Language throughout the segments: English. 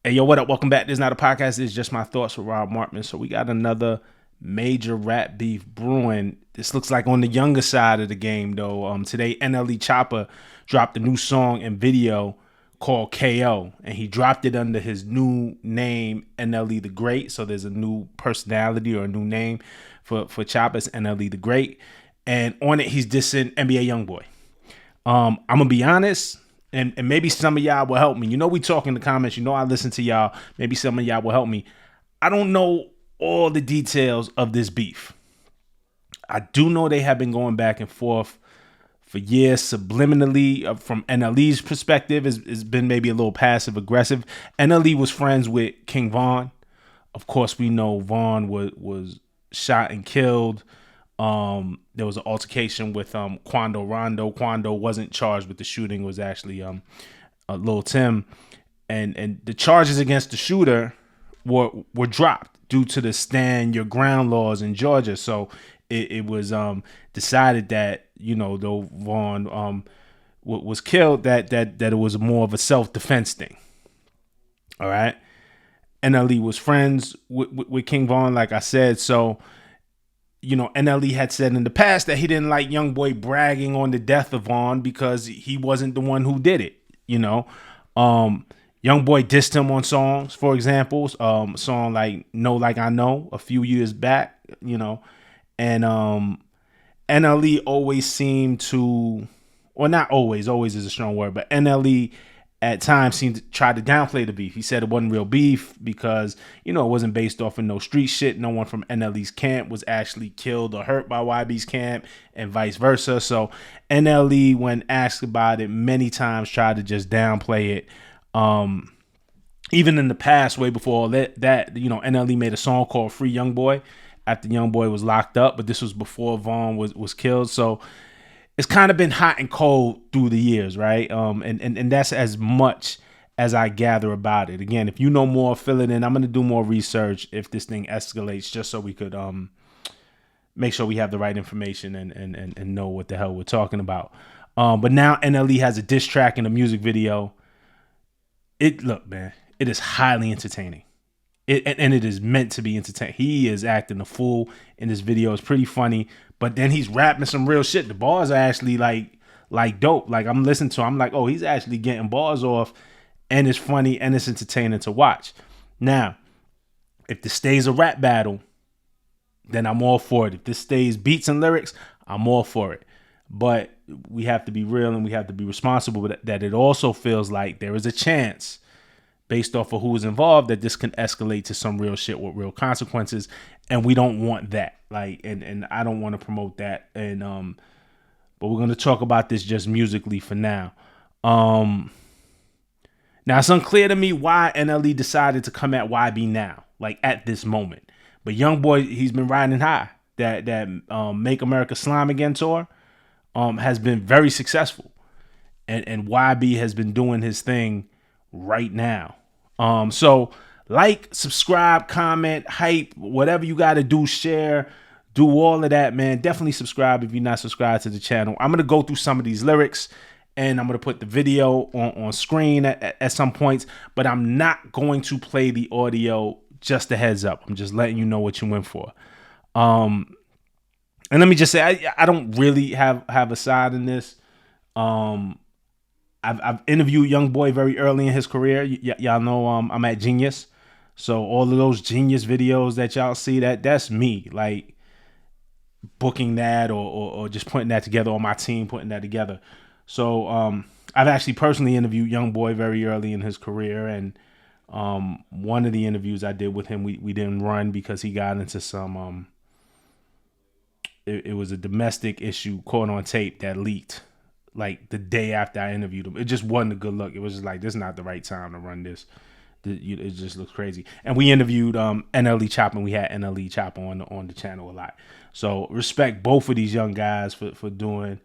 Hey, yo, what up? Welcome back. This is not a podcast. It's just my thoughts with Rob Markman. So we got another major rap beef brewing. This looks like on the younger side of the game, though. Today, NLE Choppa dropped a new song and video called KO, and he dropped it under his new name, NLE the Great. So there's a new personality or a new name for Choppa's NLE the Great. And on it, he's dissing NBA Youngboy. I'm gonna be honest, and maybe some of y'all will help me. You know, we talk in the comments. You know, I listen to y'all. Maybe some of y'all will help me. I don't know all the details of this beef. I do know they have been going back and forth for years subliminally. From NLE's perspective, it's been maybe a little passive aggressive. NLE was friends with King Von. Of course, we know Von was shot and killed. There was an altercation with Quando Rondo. Quando wasn't charged with the shooting; it was actually Lil Tim, and the charges against the shooter were dropped due to the stand your ground laws in Georgia. So it was decided that, you know, though Vaughn was killed, that it was more of a self-defense thing. All right, NLE was friends with King Von, like I said, so. You know, NLE had said in the past that he didn't like Youngboy bragging on the death of Vaughn because he wasn't the one who did it. You know, Youngboy dissed him on songs, for example, song like "Know Like I Know" a few years back. You know, and NLE always seemed to, or not always, always is a strong word, but NLE at times seemed to try to downplay the beef. He said it wasn't real beef because, you know, it wasn't based off of no street shit. No one from NLE's camp was actually killed or hurt by YB's camp and vice versa. So NLE, when asked about it many times, tried to just downplay it. Even in the past, way before all that, you know, NLE made a song called Free Youngboy after Youngboy was locked up, but this was before Vaughn was killed. So it's kind of been hot and cold through the years, right? And that's as much as I gather about it. Again, if you know more, fill it in. I'm going to do more research if this thing escalates, just so we could make sure we have the right information and know what the hell we're talking about. But now NLE has a diss track and a music video. Look, man, it is highly entertaining. And it is meant to be entertaining. He is acting a fool in this video. It's pretty funny, but then he's rapping some real shit. The bars are actually like dope. Like I'm listening to him, I'm like, oh, he's actually getting bars off, and it's funny and it's entertaining to watch. Now, if this stays a rap battle, then I'm all for it. If this stays beats and lyrics, I'm all for it. But we have to be real and we have to be responsible. But that it also feels like there is a chance, based off of who is involved, that this can escalate to some real shit with real consequences, and we don't want that. Like, and I don't want to promote that. And but we're gonna talk about this just musically for now. Now it's unclear to me why NLE decided to come at YB now, like at this moment. But Youngboy, he's been riding high. That Make America Slime Again tour has been very successful, and YB has been doing his thing right now. So like, subscribe, comment, hype, whatever you got to do, share, do all of that, man. Definitely subscribe if you're not subscribed to the channel. I'm going to go through some of these lyrics and I'm going to put the video on screen at some points, but I'm not going to play the audio. Just a heads up. I'm just letting you know what you went for. And let me just say, I don't really have a side in this. I've interviewed Youngboy very early in his career. Y'all know I'm at Genius. So all of those Genius videos that y'all see, that's me, like booking that or just putting that together, or my team putting that together. So I've actually personally interviewed Youngboy very early in his career, and one of the interviews I did with him, we didn't run because he got into some it was a domestic issue caught on tape that leaked like the day after I interviewed him. It just wasn't a good look. It was just like, this is not the right time to run this. It just looks crazy. And we interviewed NLE Choppa, and we had NLE Choppa on the channel a lot. So respect both of these young guys for doing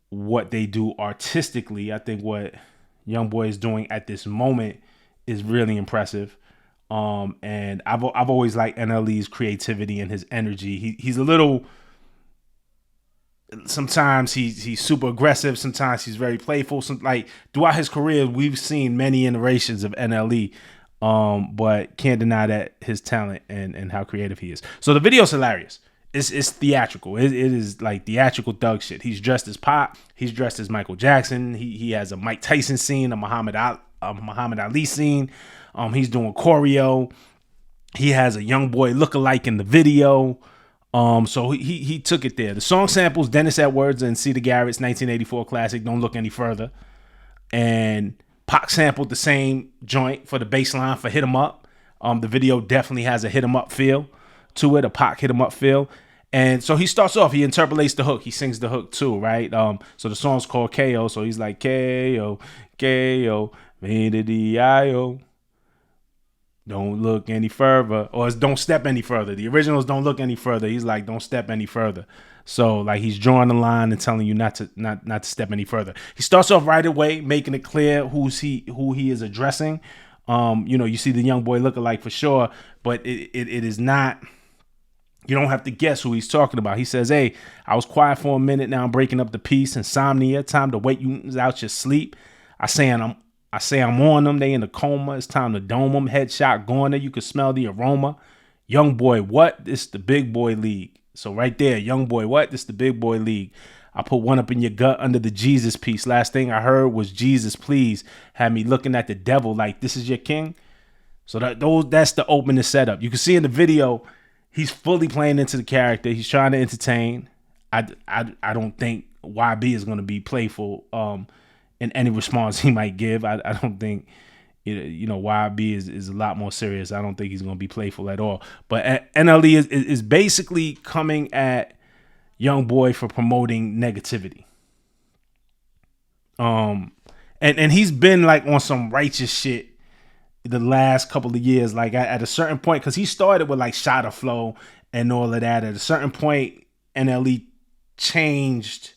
what they do artistically. I think what Youngboy is doing at this moment is really impressive. And I've always liked NLE's creativity and his energy. He's a little Sometimes he's super aggressive. Sometimes he's very playful. Like throughout his career, we've seen many iterations of NLE. But can't deny that his talent and how creative he is. So the video's hilarious. It's theatrical. It is like theatrical thug shit. He's dressed as Pop. He's dressed as Michael Jackson. He has a Mike Tyson scene, a Muhammad Ali scene. He's doing choreo. He has a Youngboy lookalike in the video. So he took it there. The song samples Dennis Edwards and Cedar Garrett's 1984 classic "Don't Look Any Further," and Pac sampled the same joint for the bass line for "Hit 'Em Up." The video definitely has a "Hit 'Em Up" feel to it, a Pac "Hit 'Em Up" feel. And so he starts off, he interpolates the hook, he sings the hook too, right? So the song's called KO, so he's like KO, KO, V-D-I-O. Don't look any further, or it's don't step any further. The originals don't look any further. He's like, don't step any further. So like he's drawing the line and telling you not to step any further. He starts off right away, making it clear who he is addressing. You see the Youngboy lookalike for sure, but it is not. You don't have to guess who he's talking about. He says, "Hey, I was quiet for a minute. Now I'm breaking up the peace. Insomnia, time to wake you out your sleep. I say I'm on them. They in a coma. It's time to dome them. Headshot going there. You can smell the aroma. Young boy, what? This the big boy league." So right there, young boy, what? This the big boy league. I put one up in your gut under the Jesus piece. Last thing I heard was Jesus, please. Had me looking at the devil like this is your king. So that's the opening setup. You can see in the video, he's fully playing into the character. He's trying to entertain. I don't think YB is going to be playful in any response he might give. I don't think, YB is a lot more serious. I don't think he's going to be playful at all. But NLE is basically coming at Youngboy for promoting negativity. And he's been like on some righteous shit the last couple of years. Like at a certain point, because he started with like Shot of Flow and all of that. At a certain point, NLE changed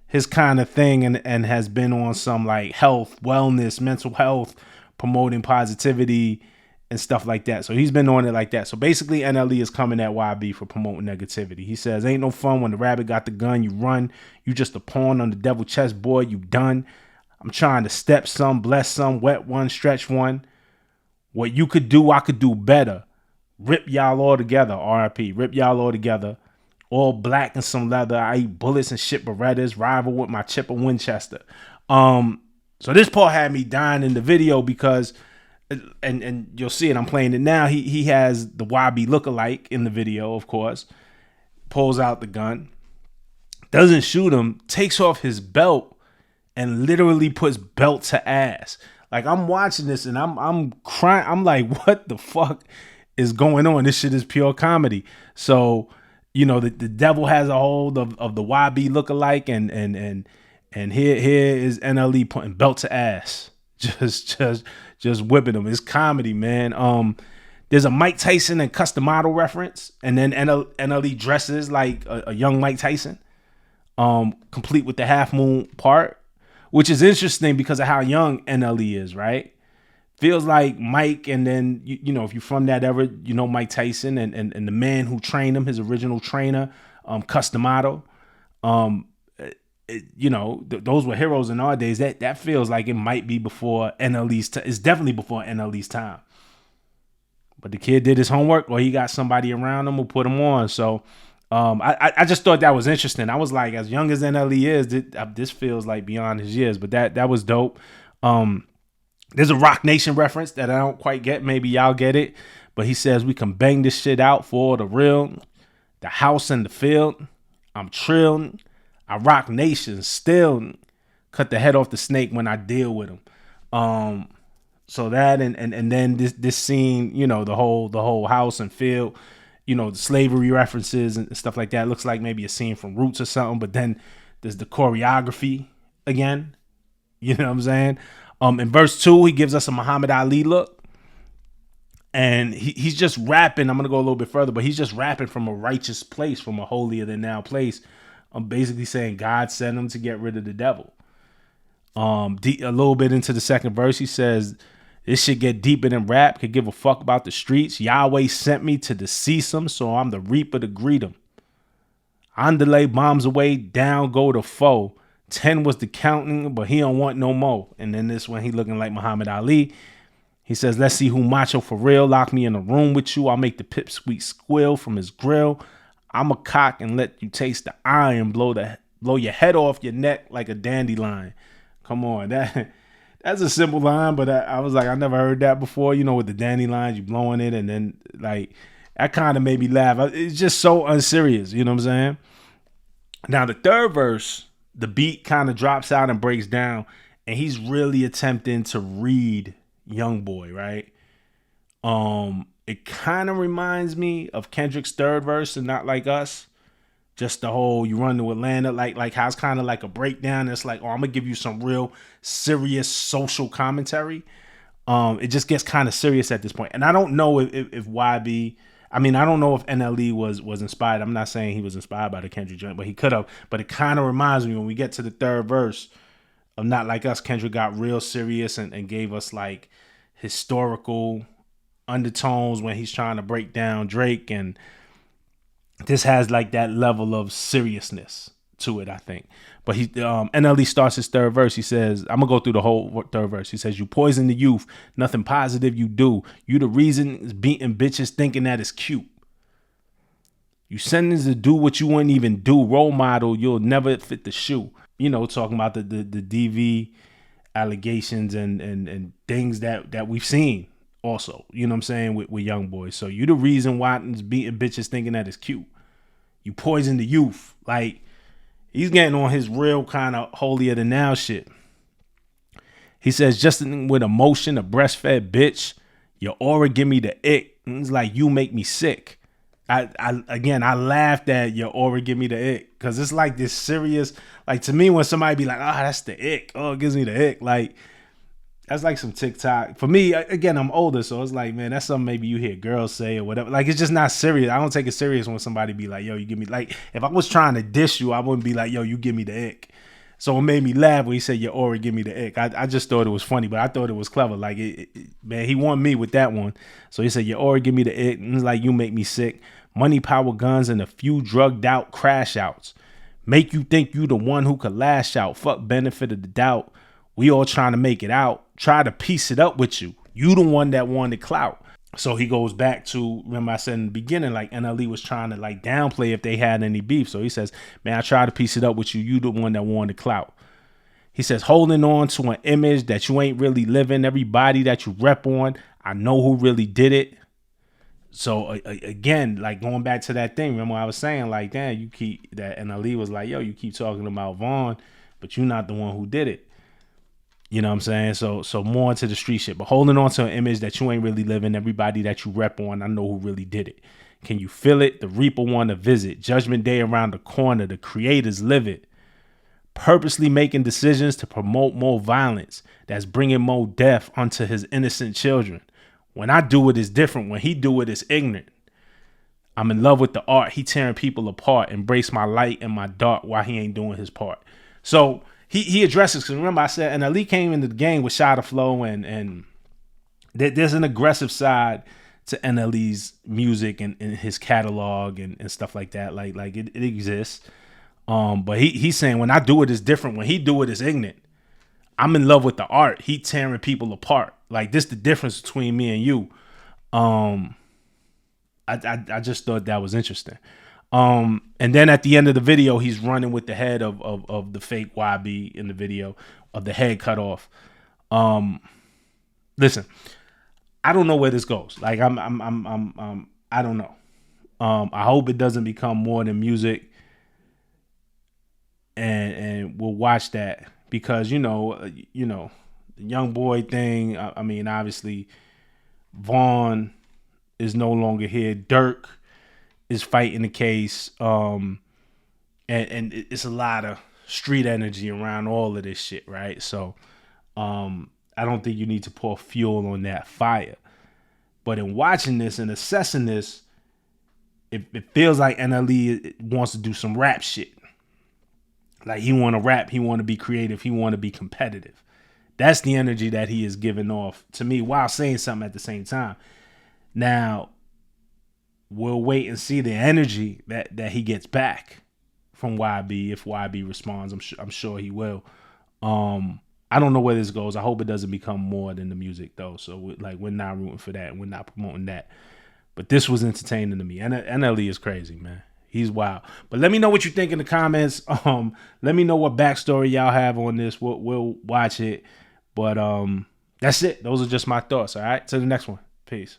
his kind of thing and has been on some like health, wellness, mental health, promoting positivity and stuff like that. So he's been on it like that. So basically NLE is coming at YB for promoting negativity. He says, "Ain't no fun when the rabbit got the gun, you run. You just a pawn on the devil chessboard, you done. I'm trying to step some, bless some, wet one, stretch one. What you could do, I could do better. Rip y'all all together, RIP. Rip y'all all together. All black and some leather. I eat bullets and shit Berettas. Rival with my chipper Winchester." So this part had me dying in the video because, and you'll see it, I'm playing it now. He has the YB lookalike in the video, of course. Pulls out the gun. Doesn't shoot him. Takes off his belt and literally puts belt to ass. Like I'm watching this and I'm crying. I'm like, what the fuck is going on? This shit is pure comedy. So, the devil has a hold of the YB lookalike and here is NLE putting belt to ass. Just whipping him. It's comedy, man. There's a Mike Tyson and Customado reference, and then NLE dresses like a young Mike Tyson, complete with the half moon part, which is interesting because of how young NLE is, right? Feels like Mike, and then if you're from that era, Mike Tyson and the man who trained him, his original trainer, Customado. Those were heroes in our days. That feels like it might be before NLE's. It's definitely before NLE's time. But the kid did his homework, or he got somebody around him who put him on. So I just thought that was interesting. I was like, as young as NLE is, this feels like beyond his years. But that was dope. There's a Rock Nation reference that I don't quite get. Maybe y'all get it. But he says, "We can bang this shit out for the real. The house and the field. I'm trillin'. I rock nations still. Cut the head off the snake when I deal with him." So that and then this scene, the whole house and field, the slavery references and stuff like that. It looks like maybe a scene from Roots or something. But then there's the choreography again. You know what I'm saying? In verse 2, he gives us a Muhammad Ali look. And he's just rapping. I'm going to go a little bit further, but he's just rapping from a righteous place, from a holier than thou place. I'm basically saying God sent him to get rid of the devil. A little bit into the second verse, he says, "This shit get deeper than rap. Could give a fuck about the streets. Yahweh sent me to decease him, so I'm the reaper to greet him. Underlay bombs away, down go the foe. 10 was the counting, but he don't want no more. And then this one, he looking like Muhammad Ali. He says, let's see who macho for real. Lock me in a room with you. I'll make the pipsqueak squeal from his grill. I'm a cock and let you taste the iron. Blow your head off your neck like a dandelion. Come on, that's a simple line, but I was like, I never heard that before. You know, with the dandelions, you blowing it, and then like that kind of made me laugh. It's just so unserious. You know what I'm saying? Now the third verse, the beat kind of drops out and breaks down, and he's really attempting to read Youngboy, right? It kind of reminds me of Kendrick's third verse and Not Like Us. Just the whole you run to Atlanta, like how it's kind of like a breakdown. It's like, oh, I'm gonna give you some real serious social commentary. It just gets kind of serious at this point. And I don't know if YB, I mean, I don't know if NLE was inspired. I'm not saying he was inspired by the Kendrick joint, but he could have. But it kind of reminds me when we get to the third verse of Not Like Us, Kendrick got real serious and gave us like historical undertones when he's trying to break down Drake, and this has like that level of seriousness to it, I think. But NLE starts his third verse. He says, I'm gonna go through the whole third verse. He says, you poison the youth, nothing positive you do. You the reason is beating bitches thinking that it's cute. You send us to do what you wouldn't even do. Role model, you'll never fit the shoe. You know, talking about the DV allegations and things that we've seen also, you know what I'm saying, with Youngboy. So you the reason why it's beating bitches thinking that it's cute. You poison the youth. Like, he's getting on his real kind of holier than thou shit. He says, just with emotion, a breastfed bitch, your aura give me the ick. It's like, you make me sick. I laughed at your aura give me the ick, because it's like this serious, like, to me, when somebody be like, oh, that's the ick, oh, it gives me the ick, like, that's like some TikTok. For me, again, I'm older, so it's like, man, that's something maybe you hear girls say or whatever. Like, it's just not serious. I don't take it serious when somebody be like, yo, you give me, like, if I was trying to diss you, I wouldn't be like, yo, you give me the ick. So it made me laugh when he said, your aura give me the ick. I just thought it was funny, but I thought it was clever. Like, man, he won me with that one. So he said, your aura give me the ick. And it's like, you make me sick. Money, power, guns, and a few drugged out crash outs. Make you think you the one who could lash out. Fuck benefit of the doubt. We all trying to make it out. Try to piece it up with you. You the one that wanted clout. So he goes back to, remember I said in the beginning, like NLE was trying to like downplay if they had any beef. So he says, man, I try to piece it up with you. You the one that wanted clout. He says, holding on to an image that you ain't really living. Everybody that you rep on, I know who really did it. So again, like going back to that thing, remember I was saying like, damn, you keep that NLE was like, yo, you keep talking about Vaughn, but you're not the one who did it. You know what I'm saying? So more into the street shit, but holding on to an image that you ain't really living. Everybody that you rep on, I know who really did it. Can you feel it? The Reaper want to visit. Judgment Day around the corner. The creators live it. Purposely making decisions to promote more violence. That's bringing more death unto his innocent children. When I do it, it's different. When he do it, it's ignorant. I'm in love with the art. He tearing people apart. Embrace my light and my dark while he ain't doing his part. So he addresses, because remember I said, and Ali came into the game with Shada Flow, and there's an aggressive side to NLE's music and his catalog and stuff like that. Like it exists. But he's saying when I do it, it's different. When he do it, it's ignorant. I'm in love with the art. He tearing people apart. Like, this the difference between me and you. I just thought that was interesting. And then at the end of the video, he's running with the head of the fake YB in the video, of the head cut off. Listen, I don't know where this goes. Like, I don't know. I hope it doesn't become more than music, and we'll watch that, because you know the Youngboy thing. I mean, obviously, Vaughn is no longer here. Dirk is fighting the case, and it's a lot of street energy around all of this shit, right? So I don't think you need to pour fuel on that fire. But in watching this and assessing this, it feels like NLE wants to do some rap shit. Like, he want to rap, he want to be creative, he want to be competitive. That's the energy that he is giving off to me while saying something at the same time. Now, we'll wait and see the energy that he gets back. from YB if YB responds. I'm sure he will. I don't know where this goes. I hope it doesn't become more than the music though. So we're not rooting for that and we're not promoting that. But this was entertaining to me. NLE is crazy, man. He's wild. But let me know what you think in the comments. Let me know what backstory y'all have on this. We'll watch it. But that's it. Those are just my thoughts. All right. To the next one. Peace.